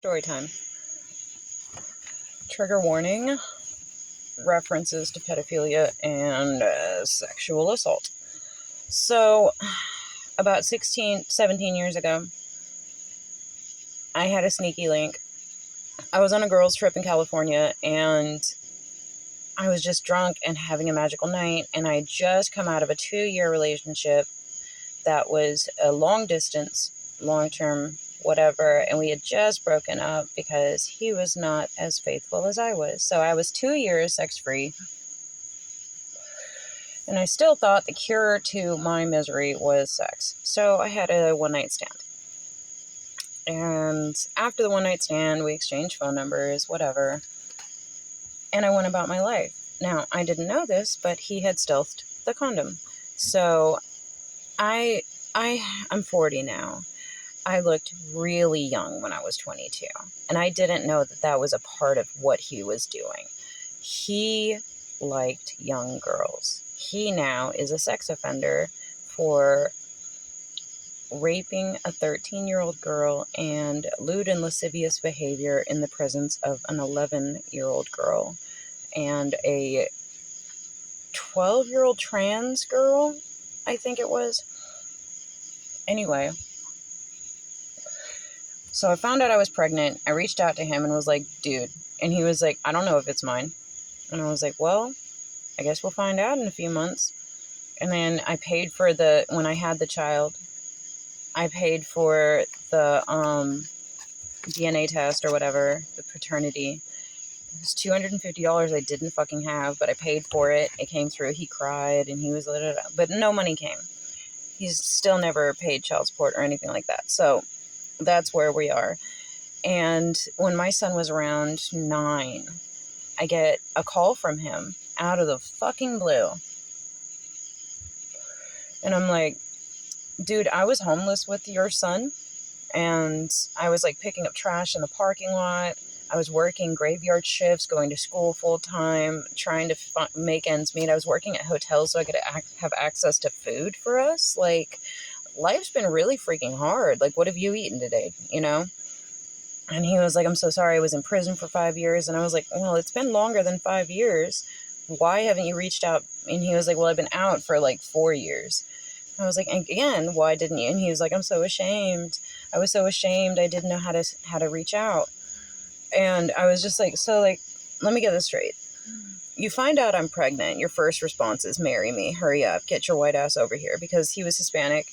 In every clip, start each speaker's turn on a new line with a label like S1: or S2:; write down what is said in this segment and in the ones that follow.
S1: Story time. Trigger warning, references to pedophilia and sexual assault. So, about 16, 17 years ago, I had a sneaky link. I was on a girls' trip in California, and I was just drunk and having a magical night, and I had just come out of a 2-year relationship that was a long distance, long-term, whatever, and we had just broken up because he was not as faithful as I was. So I was 2 years sex-free, and I still thought the cure to my misery was sex. So I had a one-night stand. And after the one-night stand, we exchanged phone numbers, whatever, and I went about my life. Now, I didn't know this, but he had stealthed the condom. So I'm 40 now. I looked really young when I was 22, and I didn't know that that was a part of what he was doing. He liked young girls. He now is a sex offender for raping a 13-year-old girl and lewd and lascivious behavior in the presence of an 11-year-old girl and a 12-year-old trans girl, I think it was. Anyway, so I found out I was pregnant. I reached out to him and was like, dude. And he was like, I don't know if it's mine. And I was like, well, I guess we'll find out in a few months. And then I paid for when I had the child, I paid for the DNA test or whatever, the paternity. It was $250 I didn't fucking have, but I paid for it. It came through. He cried and he was, but no money came. He's still never paid child support or anything like that. So that's where we are. And when my son was around 9, I get a call from him out of the fucking blue. And I'm like, dude, I was homeless with your son. And I was like picking up trash in the parking lot. I was working graveyard shifts, going to school full time, trying to make ends meet. I was working at hotels so I could have access to food for us. Like, life's been really freaking hard. Like, what have you eaten today? You know? And he was like, I'm so sorry, I was in prison for 5 years. And I was like, well, it's been longer than 5 years. Why haven't you reached out? And he was like, well, I've been out for like 4 years. I was like, again, why didn't you? And he was like, I'm so ashamed. I was so ashamed. I didn't know how to reach out. And I was just like, so like, let me get this straight. You find out I'm pregnant. Your first response is marry me. Hurry up. Get your white ass over here. Because he was Hispanic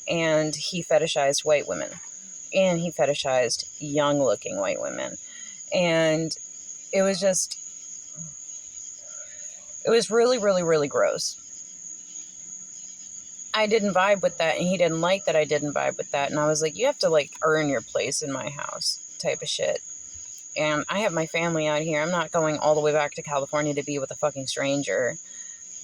S1: and he fetishized white women. And he fetishized young-looking white women. And it was really, really, really gross. I didn't vibe with that, and he didn't like that I didn't vibe with that. And I was like, you have to, like, earn your place in my house type of shit. And I have my family out here. I'm not going all the way back to California to be with a fucking stranger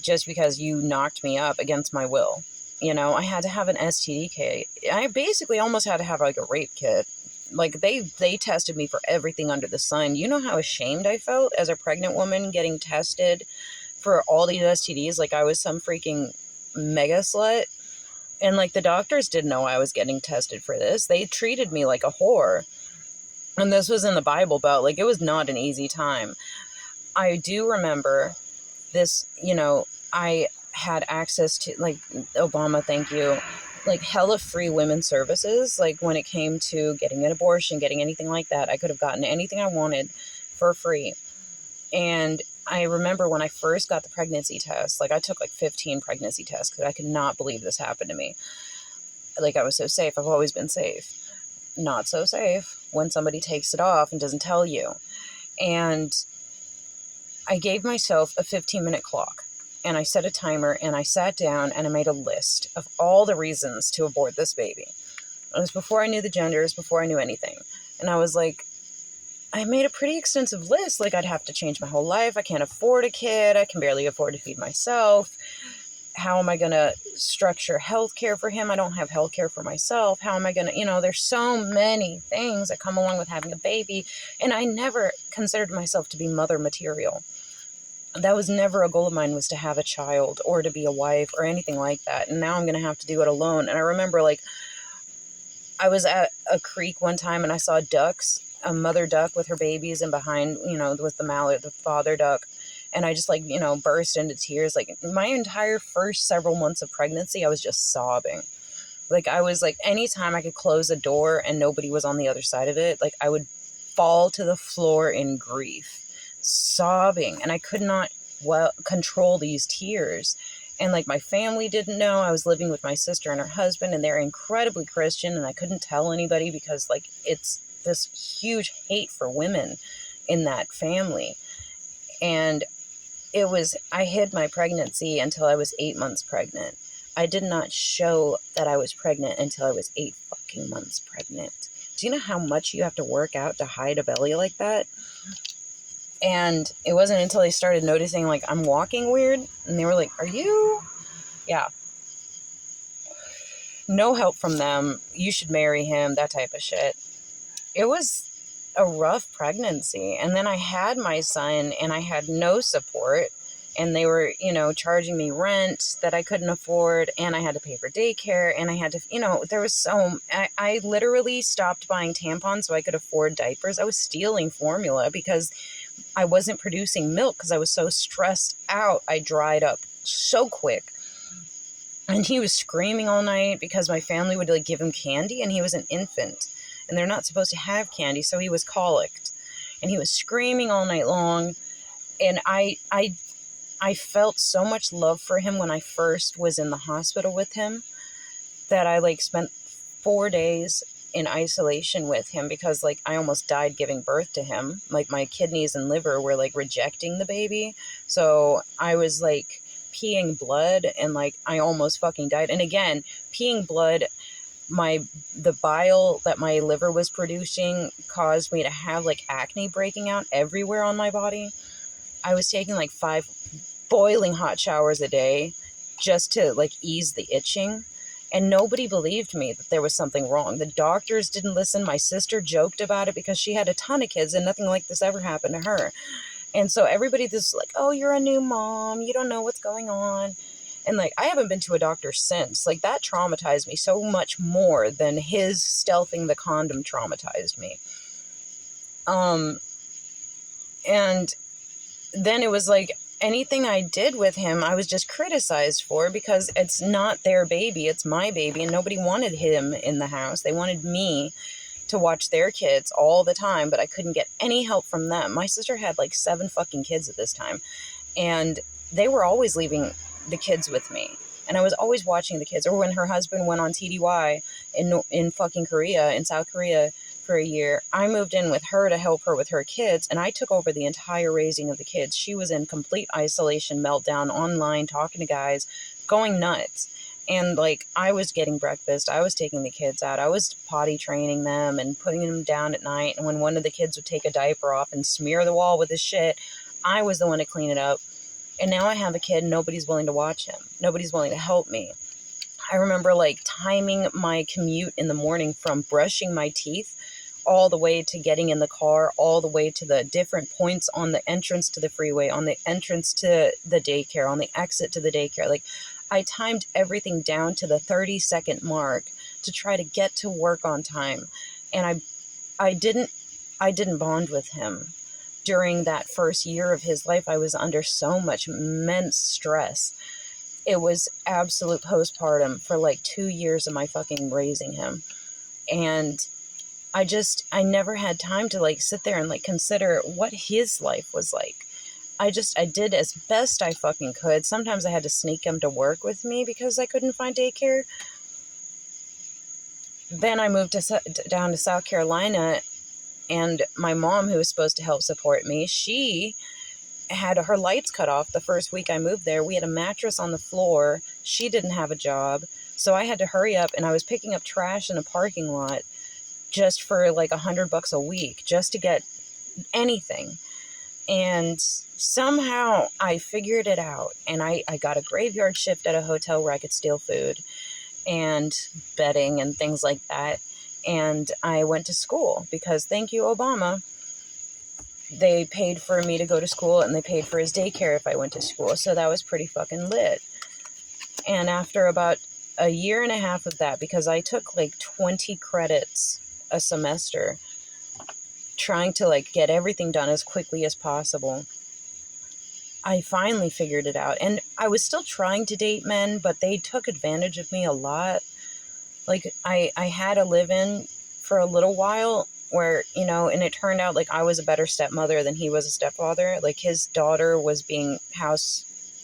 S1: just because you knocked me up against my will. You know, I had to have an STD kit. I basically almost had to have, like, a rape kit. Like, they tested me for everything under the sun. You know how ashamed I felt as a pregnant woman getting tested for all these STDs? Like, I was some freaking mega slut. And, like, the doctors didn't know I was getting tested for this. They treated me like a whore. And this was in the Bible Belt. Like, it was not an easy time. I do remember this, you know, I had access to, like, Obama, thank you, like, hella free women's services. Like, when it came to getting an abortion, getting anything like that, I could have gotten anything I wanted for free. And I remember when I first got the pregnancy test, like, I took like 15 pregnancy tests because I could not believe this happened to me. Like, I was so safe. I've always been safe. Not so safe when somebody takes it off and doesn't tell you. And I gave myself a 15-minute clock, and I set a timer, and I sat down and I made a list of all the reasons to abort this baby. It was before I knew the genders, before I knew anything. And I was like, I made a pretty extensive list. Like, I'd have to change my whole life. I can't afford a kid. I can barely afford to feed myself. How am I going to structure healthcare for him? I don't have healthcare for myself. How am I going to, you know, there's so many things that come along with having a baby. And I never considered myself to be mother material. That was never a goal of mine, was to have a child or to be a wife or anything like that. And now I'm going to have to do it alone. And I remember, like, I was at a creek one time and I saw ducks a mother duck with her babies, and behind, with the mallard, the father duck. And I just, like, burst into tears. Like, my entire first several months of pregnancy, I was just sobbing. Like, I was like, anytime I could close a door and nobody was on the other side of it, like, I would fall to the floor in grief, sobbing. And I could not control these tears. And, like, my family didn't know. I was living with my sister and her husband, and they're incredibly Christian, and I couldn't tell anybody because, like, it's this huge hate for women in that family. And I hid my pregnancy until I was 8 months pregnant. I did not show that I was pregnant until I was 8 fucking months pregnant. Do you know how much you have to work out to hide a belly like that? And it wasn't until they started noticing, like, I'm walking weird, and they were like, are you? Yeah. No help from them. You should marry him, that type of shit. It was a rough pregnancy. And then I had my son, and I had no support. And they were, charging me rent that I couldn't afford, and I had to pay for daycare, and I had to, there was I literally stopped buying tampons so I could afford diapers. I was stealing formula because I wasn't producing milk because I was so stressed out. I dried up so quick. And he was screaming all night because my family would, like, give him candy, and he was an infant, and they're not supposed to have candy, so he was colicked. And he was screaming all night long, and I felt so much love for him when I first was in the hospital with him that I, like, spent 4 days in isolation with him because, like, I almost died giving birth to him. Like, my kidneys and liver were, like, rejecting the baby. So I was, like, peeing blood, and, like, I almost fucking died. And again, peeing blood, the bile that my liver was producing caused me to have, like, acne breaking out everywhere on my body. I was taking, like, 5 boiling hot showers a day just to, like, ease the itching. And nobody believed me that there was something wrong. The doctors didn't listen. My sister joked about it because she had a ton of kids and nothing like this ever happened to her. And so everybody just like, oh, you're a new mom. You don't know what's going on. And, like, I haven't been to a doctor since. Like, that traumatized me so much more than his stealthing the condom traumatized me. And then it was like, anything I did with him, I was just criticized for because it's not their baby, it's my baby, and nobody wanted him in the house. They wanted me to watch their kids all the time, but I couldn't get any help from them. My sister had, like, 7 fucking kids at this time, and they were always leaving the kids with me. And I was always watching the kids. Or when her husband went on TDY in fucking Korea, in South Korea, for a year, I moved in with her to help her with her kids, and I took over the entire raising of the kids. She was in complete isolation, meltdown, online, talking to guys, going nuts. And, like, I was getting breakfast, I was taking the kids out, I was potty training them and putting them down at night. And when one of the kids would take a diaper off and smear the wall with his shit, I was the one to clean it up. And now I have a kid, and nobody's willing to watch him. Nobody's willing to help me. I remember, like, timing my commute in the morning from brushing my teeth all the way to getting in the car, all the way to the different points on the entrance to the freeway, on the entrance to the daycare, on the exit to the daycare. Like, I timed everything down to the 30-second mark to try to get to work on time. And I didn't bond with him. During that first year of his life, I was under so much immense stress. It was absolute postpartum for, like, 2 years of my fucking raising him. And I never had time to, like, sit there and, like, consider what his life was like. I did as best I fucking could. Sometimes I had to sneak him to work with me because I couldn't find daycare. Then I moved down to South Carolina, and my mom, who was supposed to help support me, she had her lights cut off the first week I moved there. We had a mattress on the floor. She didn't have a job, so I had to hurry up, and I was picking up trash in a parking lot just for, like, $100 a week, just to get anything. And somehow I figured it out, and I got a graveyard shift at a hotel where I could steal food and bedding and things like that. And I went to school because, thank you, Obama, they paid for me to go to school, and they paid for his daycare if I went to school. So that was pretty fucking lit. And after about a year and a half of that, because I took, like, 20 credits a semester, trying to like get everything done as quickly as possible, I finally figured it out. And I was still trying to date men, but they took advantage of me a lot. Like I had a live-in for a little while where, you know, and it turned out like I was a better stepmother than he was a stepfather. Like his daughter was being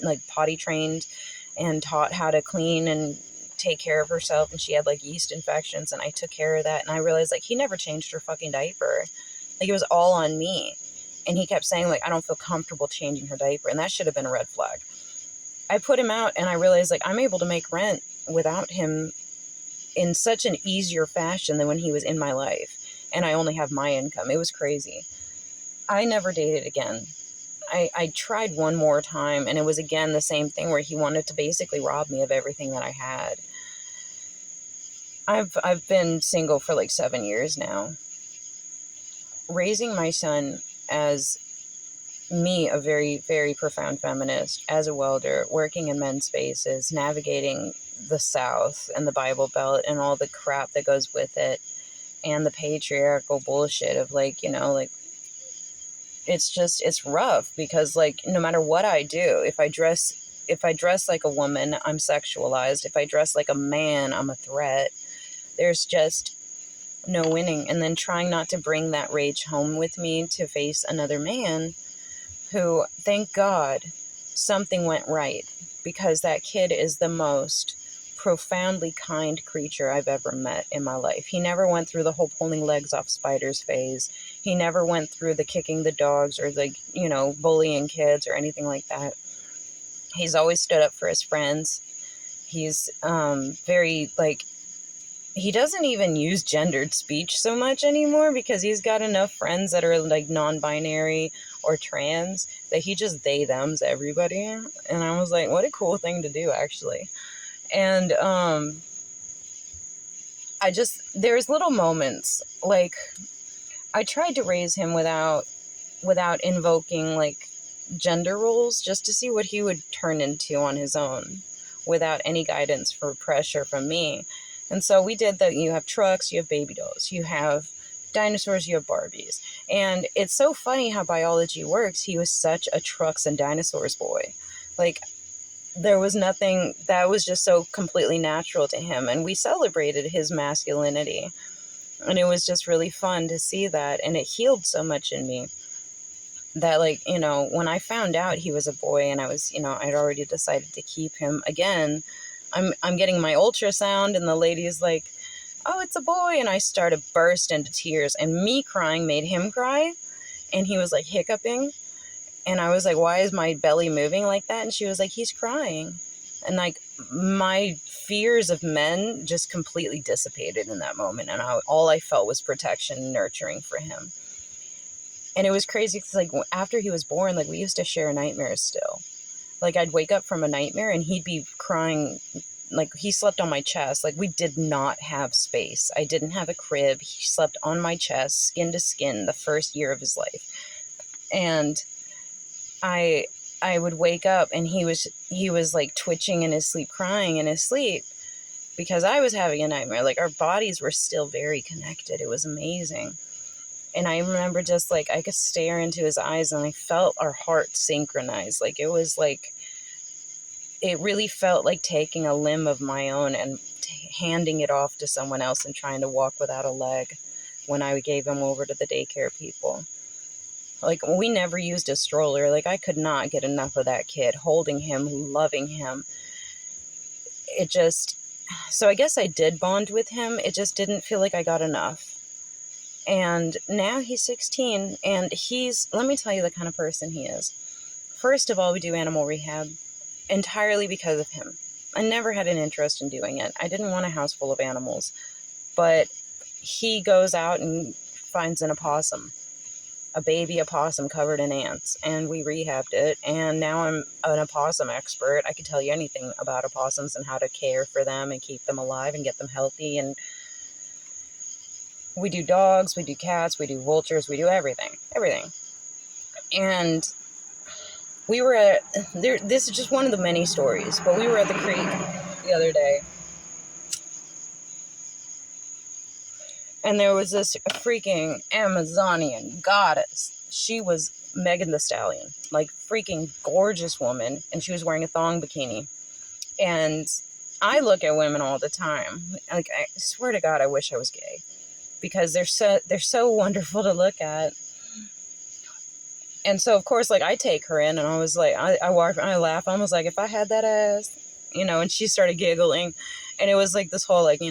S1: like potty trained and taught how to clean and take care of herself, and she had like yeast infections, and I took care of that. And I realized like he never changed her fucking diaper. Like it was all on me. And he kept saying like, I don't feel comfortable changing her diaper, and that should have been a red flag. I put him out, and I realized like I'm able to make rent without him in such an easier fashion than when he was in my life, and I only have my income. It was crazy. I never dated again. I tried one more time, and it was again the same thing where he wanted to basically rob me of everything that I had. I've been single for like 7 years now. Raising my son as me, a very, very profound feminist, as a welder, working in men's spaces, navigating the South and the Bible Belt and all the crap that goes with it, and the patriarchal bullshit of like, you know, like, it's rough because like no matter what I do, if I dress like a woman, I'm sexualized. If I dress like a man, I'm a threat. There's just no winning. And then trying not to bring that rage home with me to face another man who, thank God, something went right, because that kid is the most profoundly kind creature I've ever met in my life. He never went through the whole pulling legs off spiders phase. He never went through the kicking the dogs or the, you know, bullying kids or anything like that. He's always stood up for his friends. He's very, like, he doesn't even use gendered speech so much anymore because he's got enough friends that are like non-binary or trans that he just they thems everybody. And I was like, what a cool thing to do, actually. And there's little moments like I tried to raise him without invoking like gender roles, just to see what he would turn into on his own without any guidance for pressure from me. And so we did that. You have trucks, you have baby dolls, you have dinosaurs, you have Barbies. And it's so funny how biology works. He was such a trucks and dinosaurs boy. Like, there was nothing that was just so completely natural to him. And we celebrated his masculinity. And it was just really fun to see that. And it healed so much in me that, like, you know, when I found out he was a boy and I was, you know, I'd already decided to keep him again, I'm getting my ultrasound and the lady is like, oh, it's a boy. And I started burst into tears, and me crying made him cry. And he was like hiccuping. And I was like, why is my belly moving like that? And she was like, he's crying. And like my fears of men just completely dissipated in that moment. And all I felt was protection and nurturing for him. And it was crazy because like after he was born, like we used to share nightmares still. Like I'd wake up from a nightmare and he'd be crying. Like he slept on my chest. Like we did not have space. I didn't have a crib. He slept on my chest, skin to skin, the first year of his life. And I would wake up and he was like twitching in his sleep, crying in his sleep because I was having a nightmare. Like our bodies were still very connected. It was amazing. And I remember just like I could stare into his eyes and I felt our hearts synchronize. Like it was like, it really felt like taking a limb of my own and handing it off to someone else and trying to walk without a leg when I gave him over to the daycare people. Like, we never used a stroller. Like, I could not get enough of that kid, holding him, loving him. It just, so I guess I did bond with him. It just didn't feel like I got enough. And now he's 16, and let me tell you the kind of person he is. First of all, we do animal rehab entirely because of him. I never had an interest in doing it. I didn't want a house full of animals. But he goes out and finds an opossum. A baby opossum covered in ants, and we rehabbed it, and now I'm an opossum expert. I can tell you anything about opossums and how to care for them and keep them alive and get them healthy. And we do dogs, we do cats, we do vultures, we do everything. And we were at there. This is just one of the many stories, but we were at the creek the other day, And there was this freaking Amazonian goddess. She was Megan Thee Stallion, like freaking gorgeous woman, and she was wearing a thong bikini. And I look at women all the time. Like, I swear to God, I wish I was gay, because they're so wonderful to look at. And so, of course, like, I take her in, and I was like, I laugh. I was like, if I had that ass, and she started giggling. And it was like this whole, like,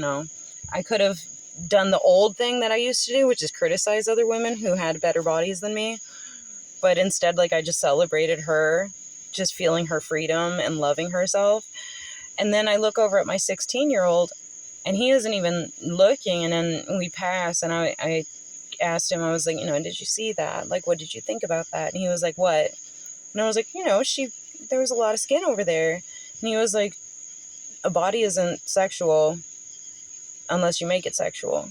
S1: I could have done the old thing that I used to do, which is criticize other women who had better bodies than me. But instead, like, I just celebrated her, just feeling her freedom and loving herself. And then I look over at my 16-year-old, and he isn't even looking. And then we pass, and I asked him, I was like, did you see that? Like, what did you think about that? And he was like, what? And I was like, there was a lot of skin over there. And he was like, a body isn't sexual unless you make it sexual.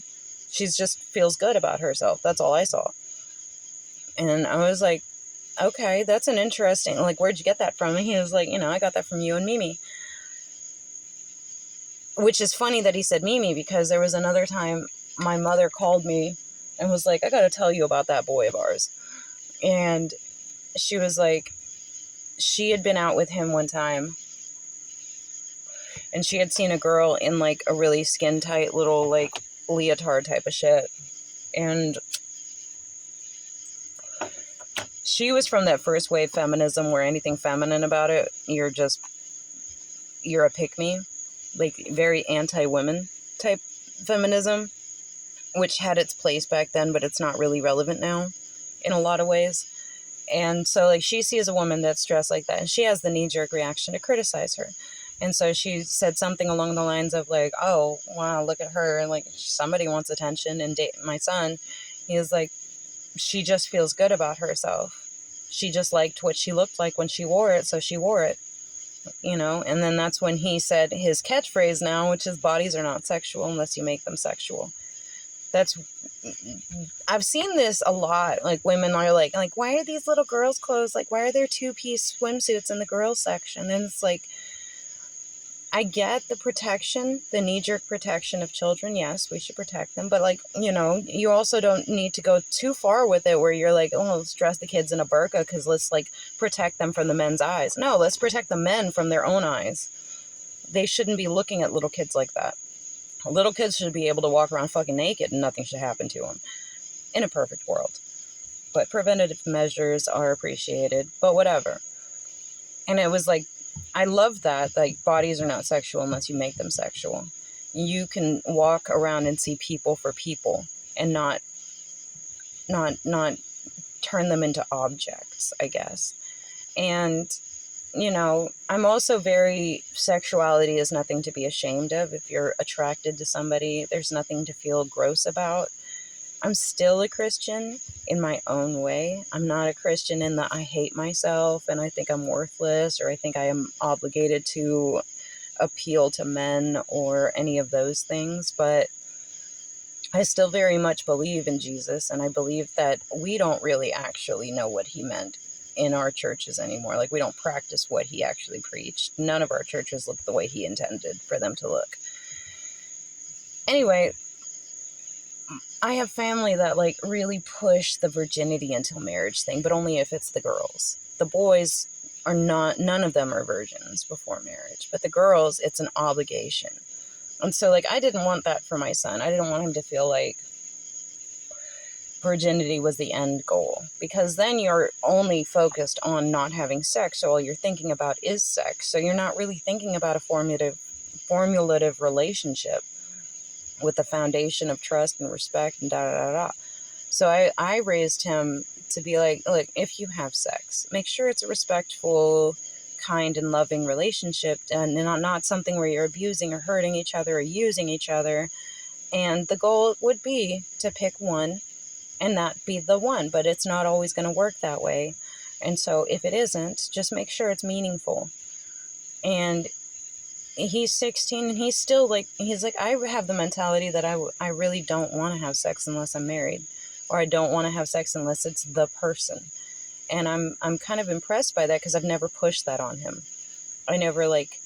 S1: She just feels good about herself. That's all I saw. And I was like, okay, that's an interesting, like, where'd you get that from? And he was like, I got that from you and Mimi. Which is funny that he said Mimi, because there was another time my mother called me and was like, I got to tell you about that boy of ours. And she was like, she had been out with him one time, and she had seen a girl in, like, a really skin tight little, like, leotard type of shit. And she was from that first wave feminism where anything feminine about it, you're a pick-me, like, very anti-women type feminism, which had its place back then, but it's not really relevant now in a lot of ways. And so, like, she sees a woman that's dressed like that, and she has the knee-jerk reaction to criticize her. And so she said something along the lines of, like, oh, wow, look at her, and, like, somebody wants attention. And my son, he was like, she just feels good about herself. She just liked what she looked like when she wore it, so she wore it, And then that's when he said his catchphrase now, which is, bodies are not sexual unless you make them sexual. I've seen this a lot. Like, women are like, why are these little girls' clothes, like, why are there 2-piece swimsuits in the girls section? And it's like, I get the protection, the knee-jerk protection of children. Yes, we should protect them. But, like, you also don't need to go too far with it where you're like, oh, let's dress the kids in a burqa because let's, like, protect them from the men's eyes. No, let's protect the men from their own eyes. They shouldn't be looking at little kids like that. Little kids should be able to walk around fucking naked and nothing should happen to them. In a perfect world. But preventative measures are appreciated. But whatever. And it was like, I love that. Like, bodies are not sexual unless you make them sexual. You can walk around and see people for people and not turn them into objects, I guess. And, I'm also sexuality is nothing to be ashamed of. If you're attracted to somebody, there's nothing to feel gross about. I'm still a Christian in my own way. I'm not a Christian in that I hate myself and I think I'm worthless, or I think I am obligated to appeal to men or any of those things. But I still very much believe in Jesus, and I believe that we don't really actually know what he meant in our churches anymore. Like, we don't practice what he actually preached. None of our churches look the way he intended for them to look. Anyway, I have family that, like, really push the virginity until marriage thing, but only if it's the girls. The boys are not, none of them are virgins before marriage, but the girls, it's an obligation. And so, like, I didn't want that for my son. I didn't want him to feel like virginity was the end goal, because then you're only focused on not having sex. So all you're thinking about is sex. So you're not really thinking about a formulative relationship with the foundation of trust and respect and da-da-da-da. So I raised him to be like, look, if you have sex, make sure it's a respectful, kind, and loving relationship, and not something where you're abusing or hurting each other or using each other. And the goal would be to pick one and that be the one, but it's not always going to work that way. And so if it isn't, just make sure it's meaningful. And he's 16 and he's still like, I have the mentality that I really don't want to have sex unless I'm married, or I don't want to have sex unless it's the person. And I'm kind of impressed by that, because I've never pushed that on him. I never, like,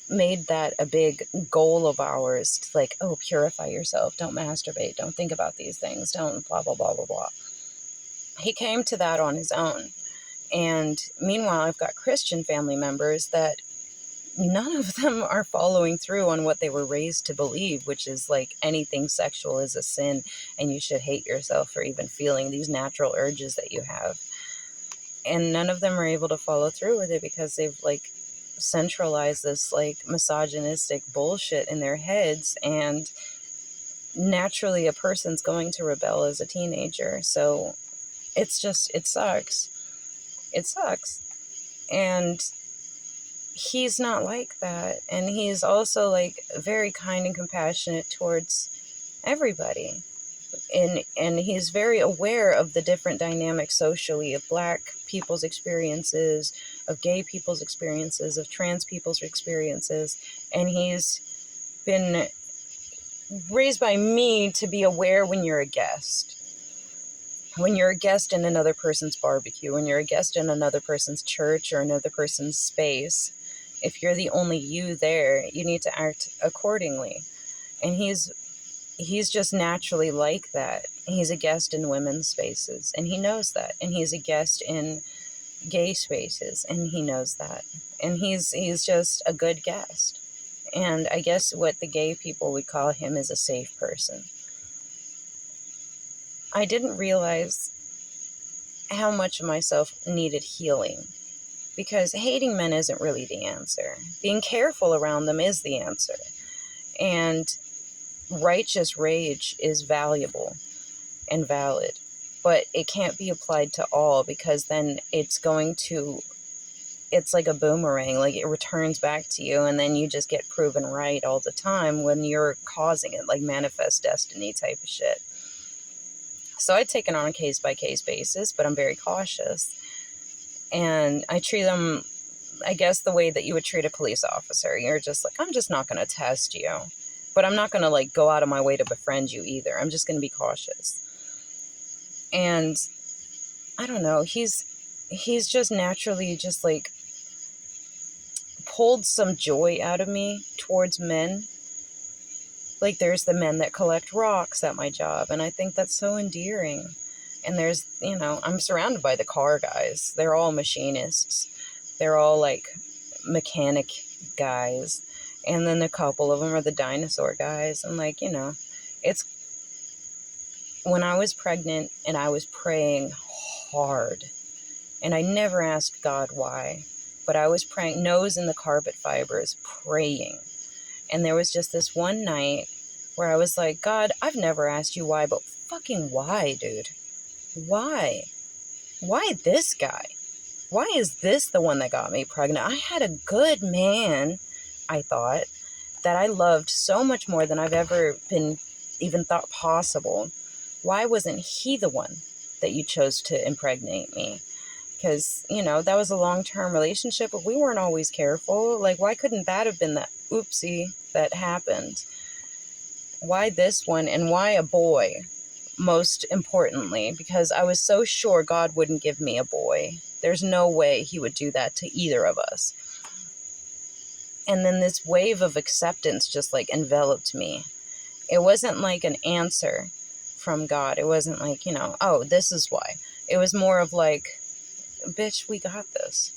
S1: made that a big goal of ours to like, oh, purify yourself, don't masturbate, don't think about these things, don't blah, blah, blah, blah, blah. He came to that on his own. And meanwhile, I've got Christian family members that none of them are following through on what they were raised to believe, which is like anything sexual is a sin and you should hate yourself for even feeling these natural urges that you have. And none of them are able to follow through with it because they've like centralized this like misogynistic bullshit in their heads, and naturally a person's going to rebel as a teenager. So it's just, it sucks. It sucks. And he's not like that. And he's also like very kind and compassionate towards everybody. And he's very aware of the different dynamics socially of Black people's experiences, of gay people's experiences, of trans people's experiences. And he's been raised by me to be aware when you're a guest. When you're a guest in another person's barbecue, when you're a guest in another person's church or another person's space, if you're the only you there, you need to act accordingly. And he's just naturally like that. He's a guest in women's spaces, and he knows that. And he's a guest in gay spaces, and he knows that. And he's just a good guest. And I guess what the gay people would call him is a safe person. I didn't realize how much of myself needed healing, because hating men isn't really the answer. Being careful around them is the answer. And righteous rage is valuable and valid, but it can't be applied to all, because then it's like a boomerang, like it returns back to you, and then you just get proven right all the time when you're causing it, like manifest destiny type of shit. So I take it on a case-by-case basis, but I'm very cautious. And I treat them, I guess, the way that you would treat a police officer. You're just like, I'm just not going to test you. But I'm not going to, like, go out of my way to befriend you either. I'm just going to be cautious. And I don't know. He's just naturally just, like, pulled some joy out of me towards men. Like, there's the men that collect rocks at my job, and I think that's so endearing. And there's, I'm surrounded by the car guys. They're all machinists. They're all, like, mechanic guys. And then a couple of them are the dinosaur guys. And, like, it's... When I was pregnant and I was praying hard, and I never asked God why, but I was praying, nose in the carpet fibers, praying. And there was just this one night where I was like, God, I've never asked you why, but fucking why, dude? Why? Why this guy? Why is this the one that got me pregnant? I had a good man, I thought, that I loved so much more than I've ever been even thought possible. Why wasn't he the one that you chose to impregnate me? Because, that was a long-term relationship, but we weren't always careful. Like, why couldn't that have been that oopsie that happened? Why this one, and why a boy, most importantly? Because I was so sure God wouldn't give me a boy. There's no way he would do that to either of us. And then this wave of acceptance just, like, enveloped me. It wasn't like an answer from God. It wasn't like, oh, this is why. It was more of like, bitch, we got this.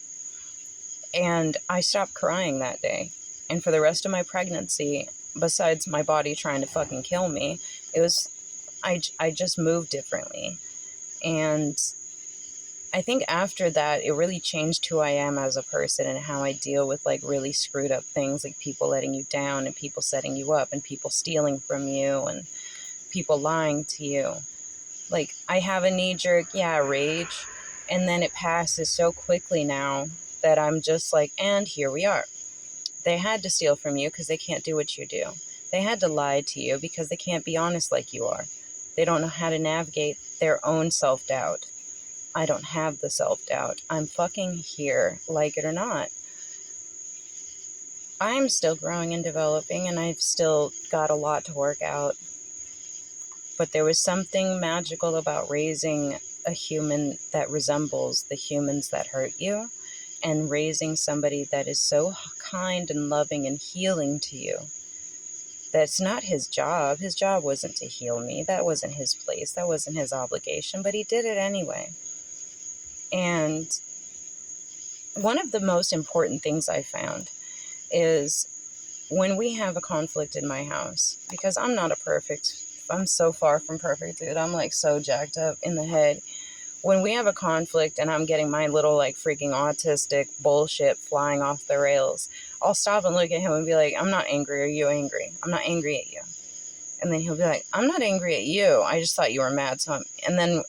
S1: And I stopped crying that day. And for the rest of my pregnancy, besides my body trying to fucking kill me, it was, I just moved differently. And I think after that, it really changed who I am as a person and how I deal with, like, really screwed up things, like people letting you down and people setting you up and people stealing from you and people lying to you. Like, I have a knee-jerk, rage, and then it passes so quickly now that I'm just like, and here we are. They had to steal from you because they can't do what you do. They had to lie to you because they can't be honest like you are. They don't know how to navigate their own self-doubt. I don't have the self-doubt. I'm fucking here, like it or not. I'm still growing and developing, and I've still got a lot to work out. But there was something magical about raising a human that resembles the humans that hurt you, and raising somebody that is so kind and loving and healing to you. That's not his job. His job wasn't to heal me. That wasn't his place. That wasn't his obligation, but he did it anyway. And one of the most important things I found is when we have a conflict in my house, because I'm so far from perfect, dude. I'm like so jacked up in the head. When we have a conflict and I'm getting my little like freaking autistic bullshit flying off the rails, I'll stop and look at him and be like, I'm not angry. Are you angry? I'm not angry at you. And then he'll be like, I'm not angry at you. I just thought you were mad. And then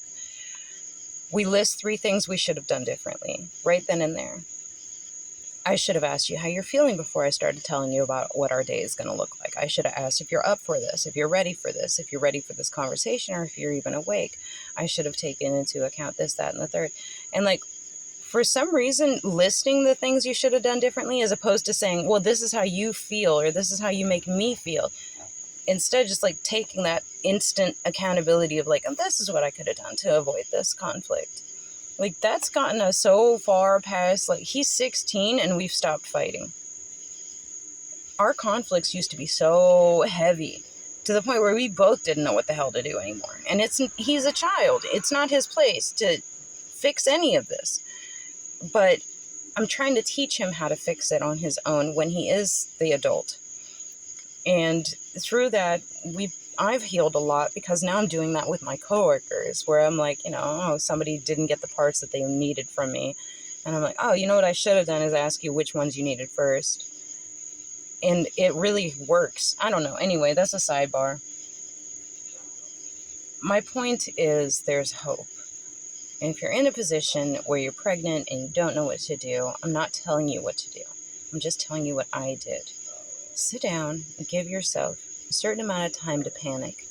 S1: we list 3 things we should have done differently right then and there. I should have asked you how you're feeling before I started telling you about what our day is going to look like. I should have asked if you're up for this, if you're ready for this, if you're ready for this conversation, or if you're even awake. I should have taken into account this, that, and the third. And like, for some reason, listing the things you should have done differently as opposed to saying, well, this is how you feel, or this is how you make me feel. Instead, just like taking that instant accountability of like, oh, this is what I could have done to avoid this conflict. Like, that's gotten us so far past, like, he's 16 and we've stopped fighting. Our conflicts used to be so heavy to the point where we both didn't know what the hell to do anymore. And he's a child. It's not his place to fix any of this. But I'm trying to teach him how to fix it on his own when he is the adult. And through that, I've healed a lot, because now I'm doing that with my coworkers, where I'm like, somebody didn't get the parts that they needed from me. And I'm like, oh, you know what I should have done is ask you which ones you needed first. And it really works. I don't know. Anyway, that's a sidebar. My point is there's hope. And if you're in a position where you're pregnant and you don't know what to do, I'm not telling you what to do. I'm just telling you what I did. Sit down and give yourself a certain amount of time to panic.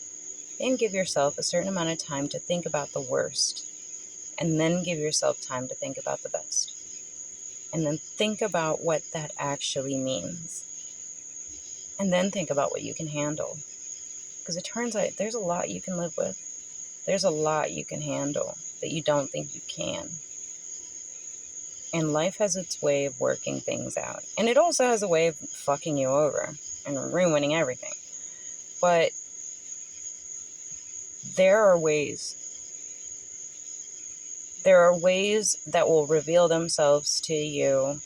S1: Then give yourself a certain amount of time to think about the worst. And then give yourself time to think about the best. And then think about what that actually means. And then think about what you can handle. Because it turns out there's a lot you can live with. There's a lot you can handle that you don't think you can. And life has its way of working things out. And it also has a way of fucking you over and ruining everything. But there are ways. There are ways that will reveal themselves to you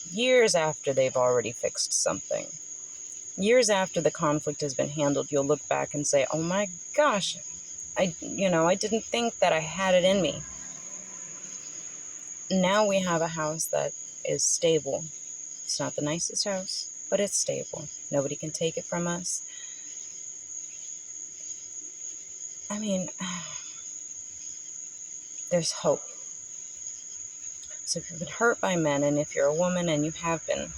S1: years after they've already fixed something. Years after the conflict has been handled, you'll look back and say, oh my gosh, I didn't think that I had it in me. Now we have a house that is stable. It's not the nicest house, but it's stable. Nobody can take it from us. I mean, there's hope. So if you've been hurt by men, and if you're a woman and you have been,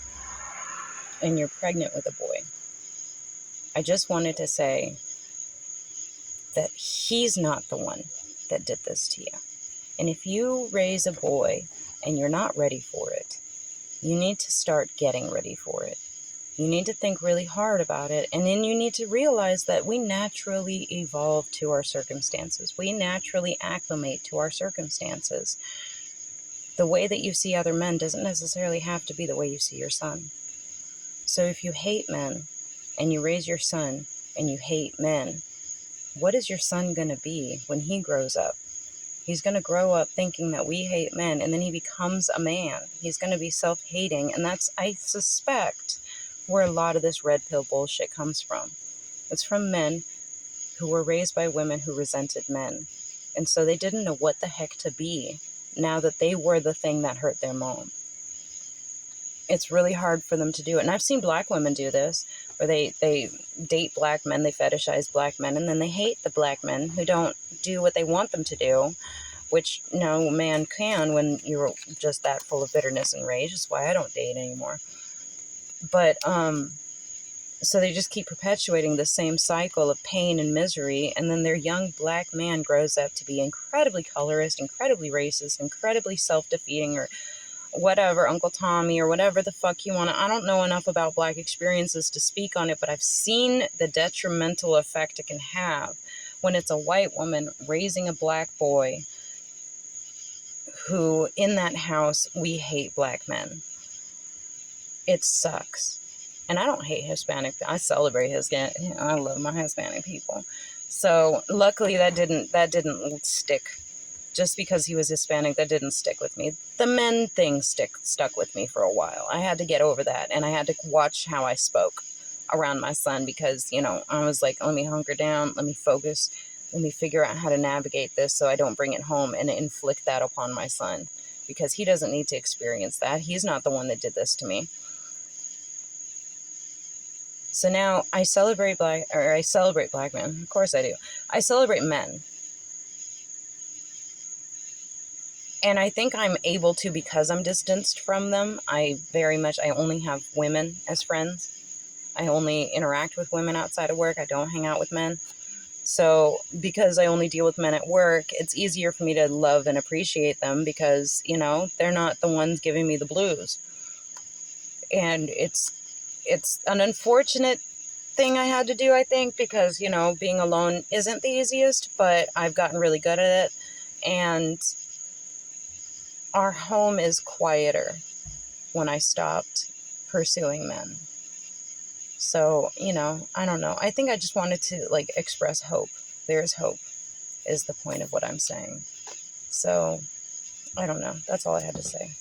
S1: and you're pregnant with a boy, I just wanted to say that he's not the one that did this to you. And if you raise a boy and you're not ready for it, you need to start getting ready for it. You need to think really hard about it. And then you need to realize that we naturally evolve to our circumstances. We naturally acclimate to our circumstances. The way that you see other men doesn't necessarily have to be the way you see your son. So if you hate men and you raise your son and you hate men, what is your son going to be when he grows up? He's going to grow up thinking that we hate men, and then he becomes a man. He's going to be self-hating, and that's, I suspect, where a lot of this red pill bullshit comes from. It's from men who were raised by women who resented men, and so they didn't know what the heck to be now that they were the thing that hurt their mom. It's really hard for them to do it. And I've seen black women do this, where they date black men, they fetishize black men, and then they hate the black men who don't do what they want them to do, which no man can when you're just that full of bitterness and rage. That's why I don't date anymore. But, so they just keep perpetuating the same cycle of pain and misery, and then their young black man grows up to be incredibly colorist, incredibly racist, incredibly self-defeating, or whatever, Uncle Tommy, or whatever the fuck you want to. I don't know enough about black experiences to speak on it, but I've seen the detrimental effect it can have when it's a white woman raising a black boy who, in that house, we hate black men. it sucks. And I don't hate Hispanic. I celebrate I love my Hispanic people. So luckily that didn't stick. Just because he was Hispanic, that didn't stick with me. The men thing stuck with me for a while. I had to get over that, and I had to watch how I spoke around my son because, I was like, let me hunker down, let me focus, let me figure out how to navigate this so I don't bring it home and inflict that upon my son, because he doesn't need to experience that. He's not the one that did this to me. So now I celebrate black men. Of course I do. I celebrate men. And I think I'm able to because I'm distanced from them. I only have women as friends. I only interact with women outside of work. I don't hang out with men. So because I only deal with men at work, it's easier for me to love and appreciate them because, they're not the ones giving me the blues. And it's an unfortunate thing I had to do, I think, because, being alone isn't the easiest, but I've gotten really good at it. And our home is quieter when I stopped pursuing men. So, I don't know. I think I just wanted to express hope. There's hope is the point of what I'm saying. So, I don't know. That's all I had to say.